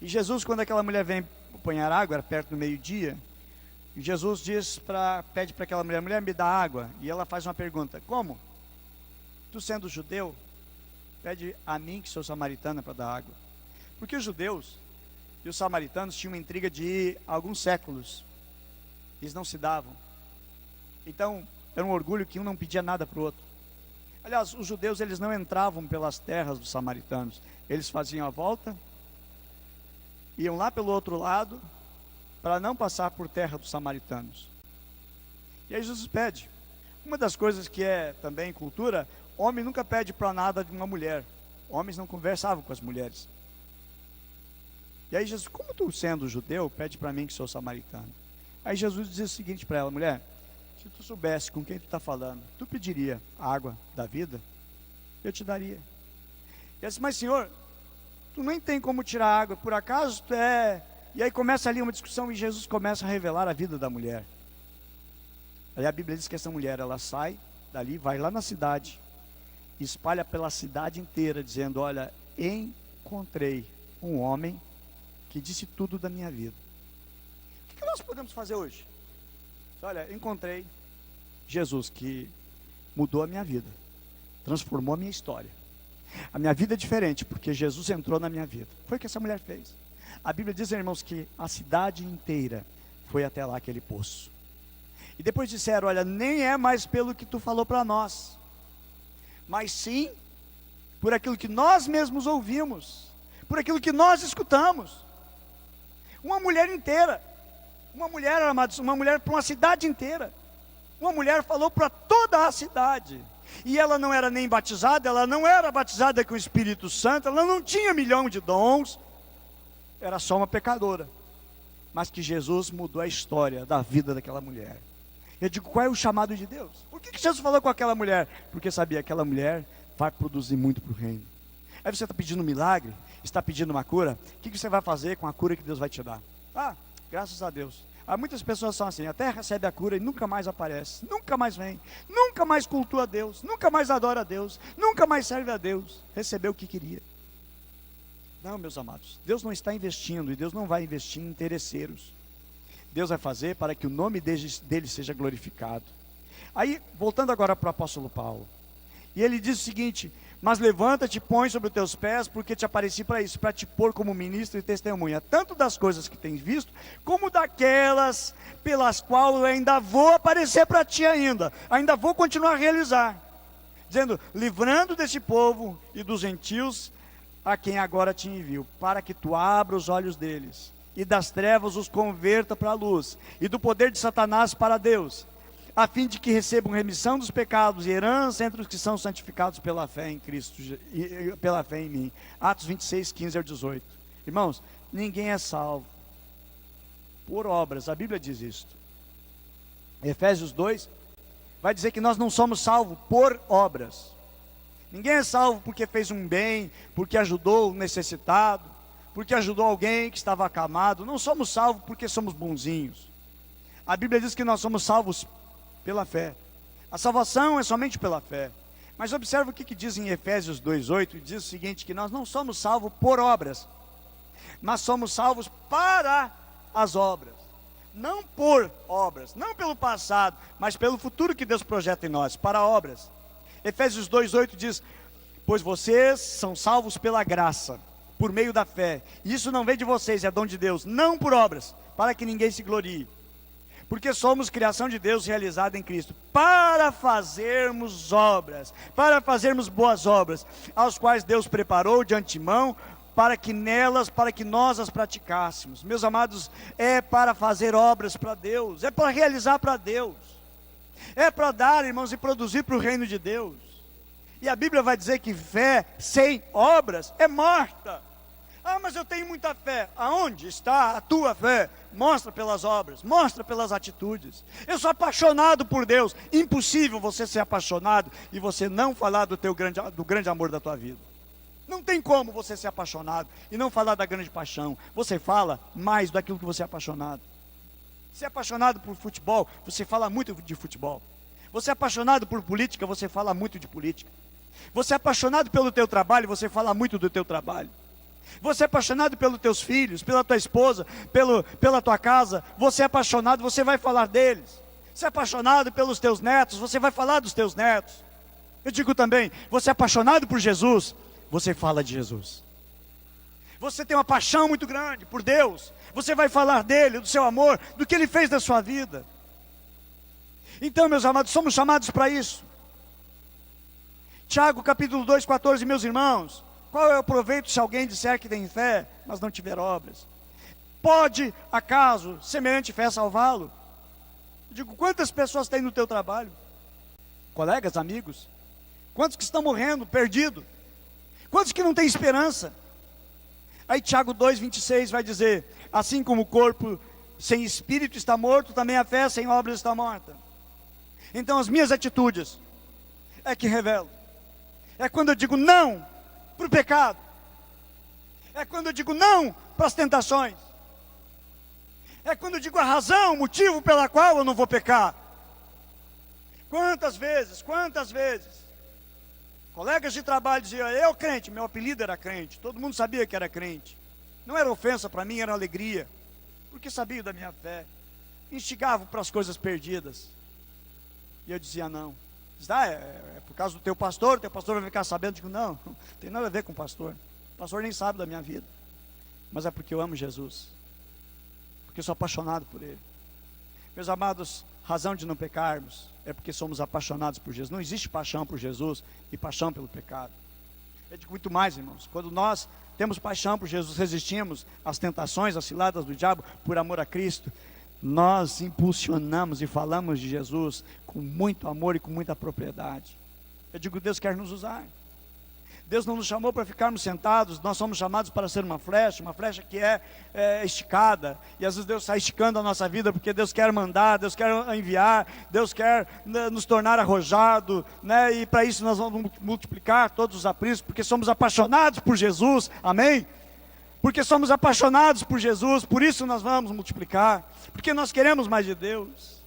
E Jesus, quando aquela mulher vem apanhar água, era perto do meio-dia, Jesus pede para aquela mulher: mulher, me dá água. E ela faz uma pergunta: como? Tu sendo judeu, pede a mim, que sou samaritana, para dar água. Porque os judeus e os samaritanos tinham uma intriga de alguns séculos. Eles não se davam. Então, era um orgulho que um não pedia nada para o outro. Aliás, os judeus, eles não entravam pelas terras dos samaritanos. Eles faziam a volta iam lá pelo outro lado, para não passar por terra dos samaritanos. E aí Jesus pede. Uma das coisas que é também cultura, homem nunca pede para nada de uma mulher. Homens não conversavam com as mulheres. E aí Jesus, como tu sendo judeu, pede para mim que sou samaritano. Aí Jesus diz o seguinte para ela: mulher, se tu soubesse com quem tu está falando, tu pediria a água da vida? Eu te daria. E ela disse: mas Senhor, tu nem tem como tirar água, por acaso tu é... E aí começa ali uma discussão e Jesus começa a revelar a vida da mulher. Aí a Bíblia diz que essa mulher, ela sai dali, vai lá na cidade, espalha pela cidade inteira, dizendo: olha, encontrei um homem que disse tudo da minha vida. O que nós podemos fazer hoje? Olha, encontrei Jesus que mudou a minha vida, transformou a minha história. A minha vida é diferente, porque Jesus entrou na minha vida. Foi o que essa mulher fez. A Bíblia diz, irmãos, que a cidade inteira foi até lá aquele poço. E depois disseram: olha, nem é mais pelo que tu falou para nós, mas sim por aquilo que nós mesmos ouvimos, por aquilo que nós escutamos. Uma mulher inteira, uma mulher, amados, uma mulher para uma cidade inteira. Uma mulher falou para toda a cidade. E ela não era nem batizada, ela não era batizada com o Espírito Santo, ela não tinha milhão de dons, era só uma pecadora. Mas que Jesus mudou a história da vida daquela mulher. Eu digo, qual é o chamado de Deus? Por que Jesus falou com aquela mulher? Porque sabia que aquela mulher vai produzir muito para o reino. Aí você está pedindo um milagre, está pedindo uma cura, o que você vai fazer com a cura que Deus vai te dar? Ah, graças a Deus. Há muitas pessoas são assim, até recebe a cura e nunca mais aparece, nunca mais vem, nunca mais cultua a Deus, nunca mais adora a Deus, nunca mais serve a Deus, recebeu o que queria. Não, meus amados, Deus não está investindo, e Deus não vai investir em interesseiros. Deus vai fazer para que o nome dele seja glorificado. Aí, voltando agora para o apóstolo Paulo, e ele diz o seguinte: mas levanta-te, põe sobre os teus pés, porque te apareci para isso, para te pôr como ministro e testemunha, tanto das coisas que tens visto, como daquelas pelas quais eu ainda vou aparecer para ti ainda vou continuar a realizar, dizendo, livrando desse povo e dos gentios, a quem agora te envio, para que tu abra os olhos deles, e das trevas os converta para a luz, e do poder de Satanás para Deus, a fim de que recebam remissão dos pecados e herança entre os que são santificados pela fé em Cristo, e pela fé em mim. Atos 26, 15 ao 18. Irmãos, ninguém é salvo por obras, a Bíblia diz isto. Efésios 2 vai dizer que nós não somos salvos por obras. Ninguém é salvo porque fez um bem, porque ajudou o necessitado, porque ajudou alguém que estava acamado. Não somos salvos porque somos bonzinhos. A Bíblia diz que nós somos salvos pela fé. A salvação é somente pela fé. Mas observa o que diz em Efésios 2:8, diz o seguinte, que nós não somos salvos por obras, mas somos salvos para as obras. Não por obras, não pelo passado, mas pelo futuro que Deus projeta em nós, para obras. Efésios 2:8 diz, pois vocês são salvos pela graça, por meio da fé. E isso não vem de vocês, é dom de Deus, não por obras, para que ninguém se glorie. Porque somos criação de Deus realizada em Cristo, para fazermos obras, para fazermos boas obras, aos quais Deus preparou de antemão, para que nós as praticássemos. Meus amados, é para fazer obras para Deus, é para realizar para Deus, é para dar, irmãos, e produzir para o reino de Deus. E a Bíblia vai dizer que fé sem obras é morta. Ah, mas eu tenho muita fé. Aonde está a tua fé? Mostra pelas obras, mostra pelas atitudes. Eu sou apaixonado por Deus. Impossível você ser apaixonado e você não falar do grande amor da tua vida. Não tem como você ser apaixonado e não falar da grande paixão. Você fala mais daquilo que você é apaixonado. Você é apaixonado por futebol, você fala muito de futebol. Você é apaixonado por política, você fala muito de política. Você é apaixonado pelo teu trabalho, você fala muito do teu trabalho. Você é apaixonado pelos teus filhos, pela tua esposa, pela tua casa. Você é apaixonado, você vai falar deles. Você é apaixonado pelos teus netos, você vai falar dos teus netos. Eu digo também, você é apaixonado por Jesus, você fala de Jesus. Você tem uma paixão muito grande por Deus, você vai falar dele, do seu amor, do que ele fez na sua vida. Então, meus amados, somos chamados para isso. Tiago capítulo 2, 14, meus irmãos, qual é o proveito se alguém disser que tem fé, mas não tiver obras? Pode, acaso, semelhante fé salvá-lo? Eu digo, quantas pessoas tem no teu trabalho? Colegas, amigos? Quantos que estão morrendo, perdidos? Quantos que não têm esperança? Aí Tiago 2,26 vai dizer, assim como o corpo sem espírito está morto, também a fé sem obras está morta. Então as minhas atitudes é que revelam. É quando eu digo não para o pecado. É quando eu digo não para as tentações. É quando eu digo a razão, o motivo pela qual eu não vou pecar. Quantas vezes, colegas de trabalho diziam, eu crente, meu apelido era crente, todo mundo sabia que era crente. Não era ofensa para mim, era alegria, porque sabiam da minha fé. Instigavam para as coisas perdidas. E eu dizia não. Diz, é por causa do teu pastor vai ficar sabendo. Eu digo, não tem nada a ver com o pastor. O pastor nem sabe da minha vida. Mas é porque eu amo Jesus. Porque eu sou apaixonado por Ele. Meus amados, razão de não pecarmos é porque somos apaixonados por Jesus. Não existe paixão por Jesus e paixão pelo pecado. Eu digo muito mais, irmãos. Quando nós temos paixão por Jesus, resistimos às tentações, às ciladas do diabo, por amor a Cristo, nós impulsionamos e falamos de Jesus com muito amor e com muita propriedade. Eu digo, Deus quer nos usar. Deus não nos chamou para ficarmos sentados, nós somos chamados para ser uma flecha que é esticada, e às vezes Deus está esticando a nossa vida, porque Deus quer mandar, Deus quer enviar, Deus quer nos tornar arrojado, né? E para isso nós vamos multiplicar todos os apriscos, porque somos apaixonados por Jesus, amém? Porque somos apaixonados por Jesus, por isso nós vamos multiplicar, porque nós queremos mais de Deus.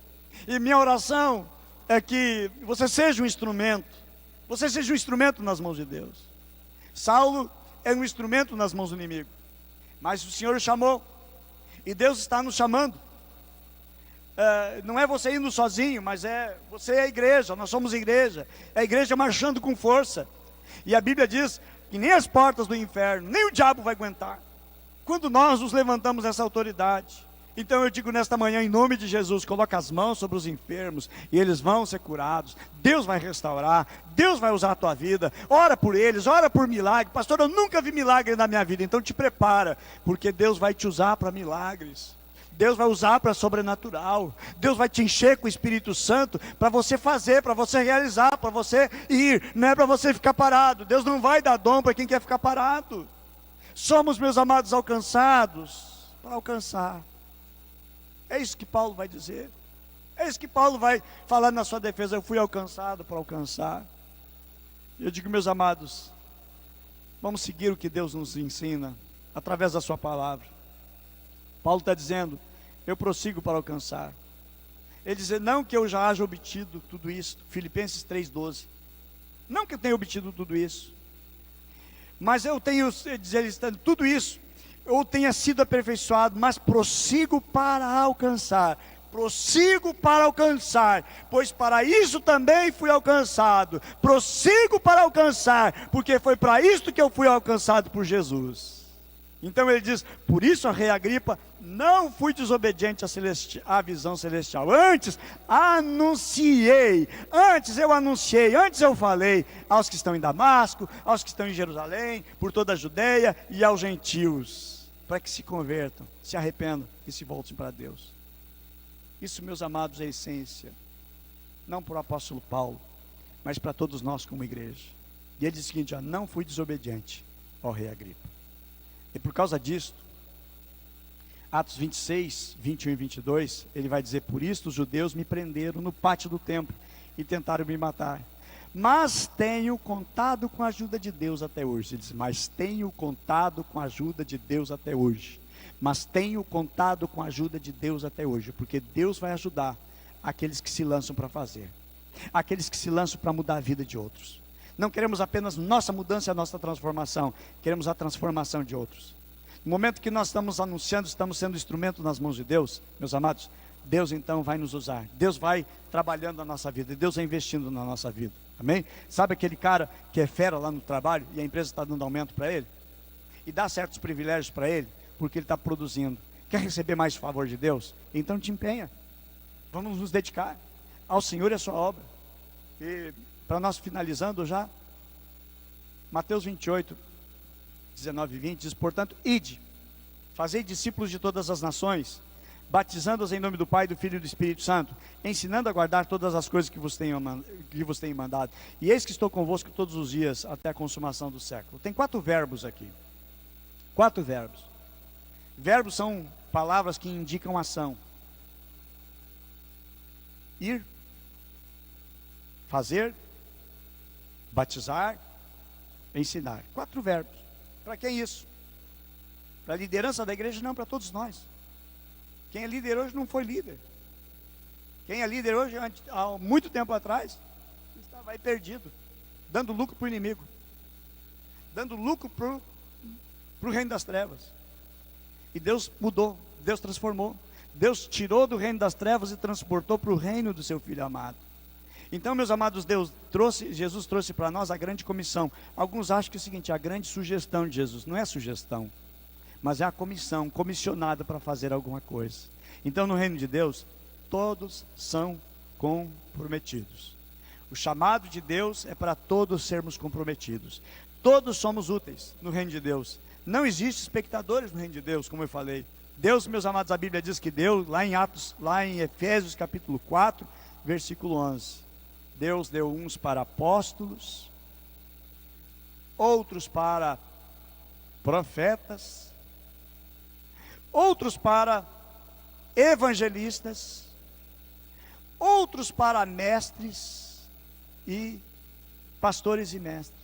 E minha oração é que você seja um instrumento nas mãos de Deus. Saulo é um instrumento nas mãos do inimigo, mas o Senhor o chamou, e Deus está nos chamando. Não é você indo sozinho, mas você é a igreja, nós somos igreja, é a igreja marchando com força, e a Bíblia diz que nem as portas do inferno, nem o diabo vai aguentar, quando nós nos levantamos essa autoridade. Então eu digo nesta manhã, em nome de Jesus, coloca as mãos sobre os enfermos, e eles vão ser curados, Deus vai restaurar, Deus vai usar a tua vida, ora por eles, ora por milagre. Pastor, eu nunca vi milagre na minha vida, então te prepara, porque Deus vai te usar para milagres, Deus vai usar para sobrenatural, Deus vai te encher com o Espírito Santo, para você fazer, para você realizar, para você ir, não é para você ficar parado. Deus não vai dar dom para quem quer ficar parado. Somos, meus amados, alcançados para alcançar. É isso que Paulo vai dizer. É isso que Paulo vai falar na sua defesa. Eu fui alcançado para alcançar. Eu digo, meus amados, vamos seguir o que Deus nos ensina através da sua palavra. Paulo está dizendo, eu prossigo para alcançar. Ele diz, não que eu já haja obtido tudo isso. Filipenses 3,12. Não que eu tenha obtido tudo isso, mas eu tenho, diz ele, tudo isso ou tenha sido aperfeiçoado, mas prossigo para alcançar, pois para isso também fui alcançado, prossigo para alcançar, porque foi para isso que eu fui alcançado por Jesus. Então ele diz, por isso, rei Agripa, não fui desobediente à visão celestial, antes eu anunciei, antes eu falei aos que estão em Damasco, aos que estão em Jerusalém, por toda a Judeia e aos gentios, para que se convertam, se arrependam e se voltem para Deus. Isso, meus amados, é a essência, não para o apóstolo Paulo, mas para todos nós como igreja. E ele diz o seguinte, não fui desobediente ao rei Agripa. E por causa disso, Atos 26, 21 e 22, ele vai dizer, por isso os judeus me prenderam no pátio do templo e tentaram me matar. Mas tenho contado com a ajuda de Deus até hoje. Ele diz, mas tenho contado com a ajuda de Deus até hoje. Mas tenho contado com a ajuda de Deus até hoje. Porque Deus vai ajudar aqueles que se lançam para fazer. Aqueles que se lançam para mudar a vida de outros. Não queremos apenas nossa mudança e a nossa transformação. Queremos a transformação de outros. No momento que nós estamos anunciando, estamos sendo instrumento nas mãos de Deus, meus amados, Deus então vai nos usar. Deus vai trabalhando na nossa vida. Deus vai investindo na nossa vida. Amém? Sabe aquele cara que é fera lá no trabalho e a empresa está dando aumento para ele? E dá certos privilégios para ele, porque ele está produzindo. Quer receber mais favor de Deus? Então te empenha. Vamos nos dedicar ao Senhor e à sua obra. E para nós finalizando já, Mateus 28, 19 e 20 diz, portanto, ide Fazei discípulos de todas as nações, batizando-os em nome do Pai, do Filho e do Espírito Santo, ensinando a guardar todas as coisas que vos tenho mandado. E eis que estou convosco todos os dias, até a consumação do século. Tem 4 verbos aqui. 4 verbos. Verbos são palavras que indicam ação. Ir, fazer, batizar, ensinar. 4 verbos. Para quem isso? Para a liderança da igreja? Não, para todos nós. Quem é líder hoje não foi líder. Quem é líder hoje, há muito tempo atrás, estava aí perdido, dando lucro para o inimigo, dando lucro para o reino das trevas. E Deus mudou, Deus transformou. Deus tirou do reino das trevas e transportou para o reino do seu Filho amado. Então, meus amados, Jesus trouxe para nós a grande comissão. Alguns acham que é o seguinte, a grande sugestão de Jesus. Não é sugestão, mas é a comissão, comissionada para fazer alguma coisa. Então, no reino de Deus, todos são comprometidos. O chamado de Deus é para todos sermos comprometidos. Todos somos úteis no reino de Deus. Não existe espectadores no reino de Deus, como eu falei. Deus, meus amados, a Bíblia diz que Deus, lá em Efésios capítulo 4, versículo 11, Deus deu uns para apóstolos, outros para profetas, outros para evangelistas, outros para mestres e pastores e mestres.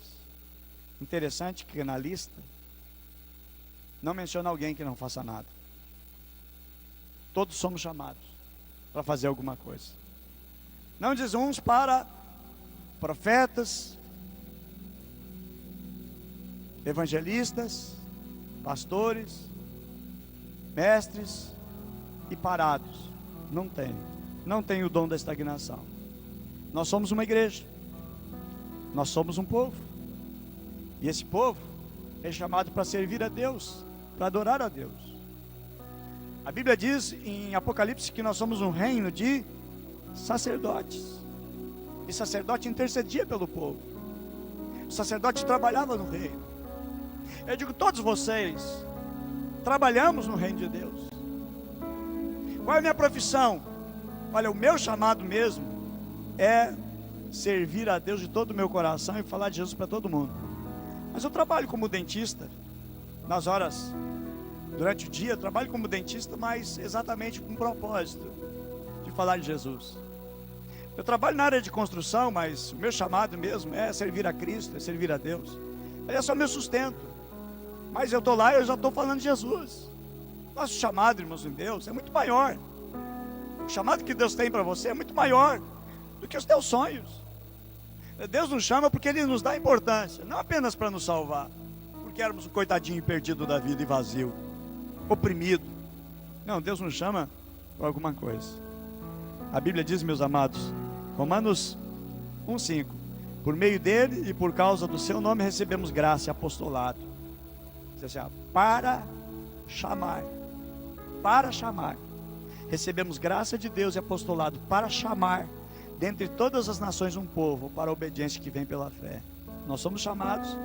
Interessante que na lista não menciona alguém que não faça nada. Todos somos chamados para fazer alguma coisa. Não diz uns para profetas, evangelistas, pastores, mestres e parados. Não tem o dom da estagnação. Nós somos uma igreja, nós somos um povo, e esse povo é chamado para servir a Deus, para adorar a Deus. A Bíblia diz em Apocalipse que nós somos um reino de sacerdotes, e sacerdote intercedia pelo povo, o sacerdote trabalhava no reino. Eu digo, todos vocês trabalhamos no reino de Deus. Qual é a minha profissão? Olha, o meu chamado mesmo é servir a Deus de todo o meu coração e falar de Jesus para todo mundo. Mas eu trabalho como dentista, nas horas, durante o dia, eu trabalho como dentista, mas exatamente com um propósito de falar de Jesus. Eu trabalho na área de construção, mas o meu chamado mesmo é servir a Cristo, é servir a Deus. Ele é só meu sustento. Mas eu estou lá e eu já estou falando de Jesus. Nosso chamado, irmãos, em Deus é muito maior. O chamado que Deus tem para você é muito maior do que os teus sonhos. Deus nos chama porque Ele nos dá importância, não apenas para nos salvar, porque éramos um coitadinho perdido da vida e vazio, oprimido. Não, Deus nos chama para alguma coisa. A Bíblia diz, meus amados, Romanos 1,5: por meio dele e por causa do seu nome recebemos graça e apostolado. Diz assim, para chamar. Recebemos graça de Deus e apostolado para chamar dentre todas as nações um povo para a obediência que vem pela fé. Nós somos chamados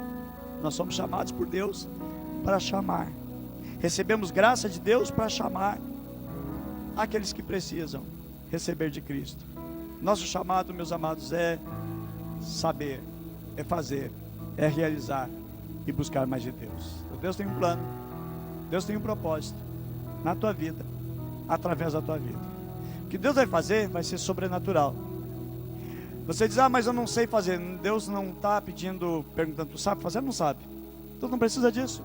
por Deus para chamar. Recebemos graça de Deus para chamar aqueles que precisam receber de Cristo. Nosso chamado, meus amados, é saber, é fazer, é realizar e buscar mais de Deus. Deus tem um plano, Deus tem um propósito na tua vida, através da tua vida. O que Deus vai fazer vai ser sobrenatural. Você diz, mas eu não sei fazer. Deus não está perguntando, tu sabe fazer? Não sabe. Tu não precisa disso,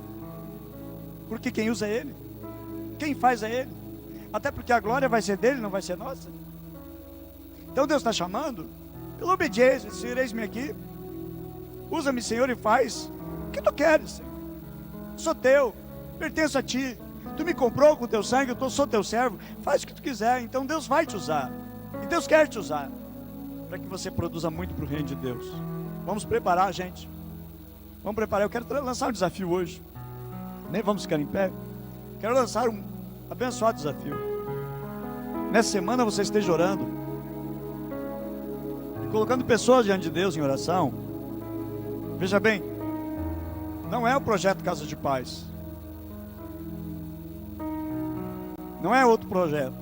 porque quem usa é Ele, quem faz é Ele. Até porque a glória vai ser dele, não vai ser nossa. Então Deus está chamando pela obediência. Senhor, eis-me aqui, usa-me, Senhor, e faz o que tu queres, Senhor. Sou teu, pertenço a ti, tu me comprou com teu sangue, eu sou teu servo, faz o que tu quiser. Então Deus vai te usar, e Deus quer te usar, para que você produza muito para o reino de Deus. Vamos preparar, gente, vamos preparar. Eu quero lançar um desafio hoje, nem vamos ficar em pé. Quero lançar um abençoado desafio. Nessa semana você esteja orando e colocando pessoas diante de Deus em oração. Veja bem, não é o projeto Casa de Paz, Não é outro projeto.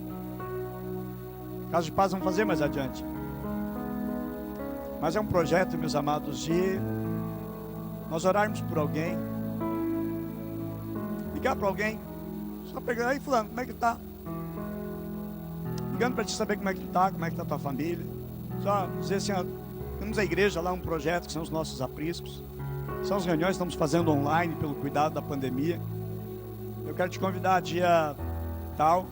Casa de Paz vamos fazer mais adiante. Mas é um projeto, meus amados, de nós orarmos por alguém, ligar para alguém, só pegar aí, fulano, como é que tá? Ligando para te saber como é que tu tá, como é que tá a tua família. Só dizer assim, ó, temos a igreja lá, um projeto que são os nossos apriscos. São as reuniões que estamos fazendo online pelo cuidado da pandemia. Eu quero te convidar dia tal,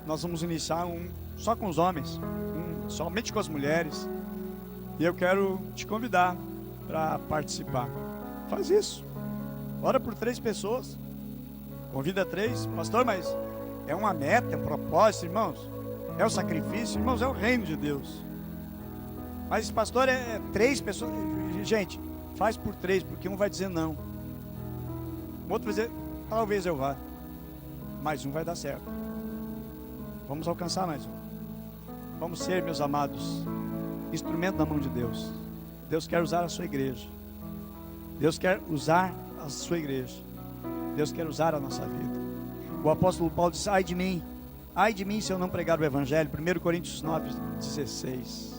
nós vamos iniciar um só com os homens, somente com as mulheres. E eu quero te convidar para participar. Faz isso. Ora por 3 pessoas. Convida 3. Pastor, mas é uma meta, é um propósito, irmãos. É o sacrifício, irmãos, é o reino de Deus. Mas pastor, é 3 pessoas. Gente, faz por 3, porque um vai dizer não. O outro vai dizer, talvez eu vá. Mais um vai dar certo. Vamos alcançar mais um. Vamos ser, meus amados, instrumento na mão de Deus. Deus quer usar a sua igreja. Deus quer usar a sua igreja. Deus quer usar a nossa vida. O apóstolo Paulo diz, ai de mim se eu não pregar o evangelho. 1 Coríntios 9:16.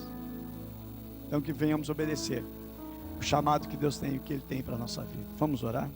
Então que venhamos obedecer o chamado que Deus tem, o que Ele tem para a nossa vida. Vamos orar?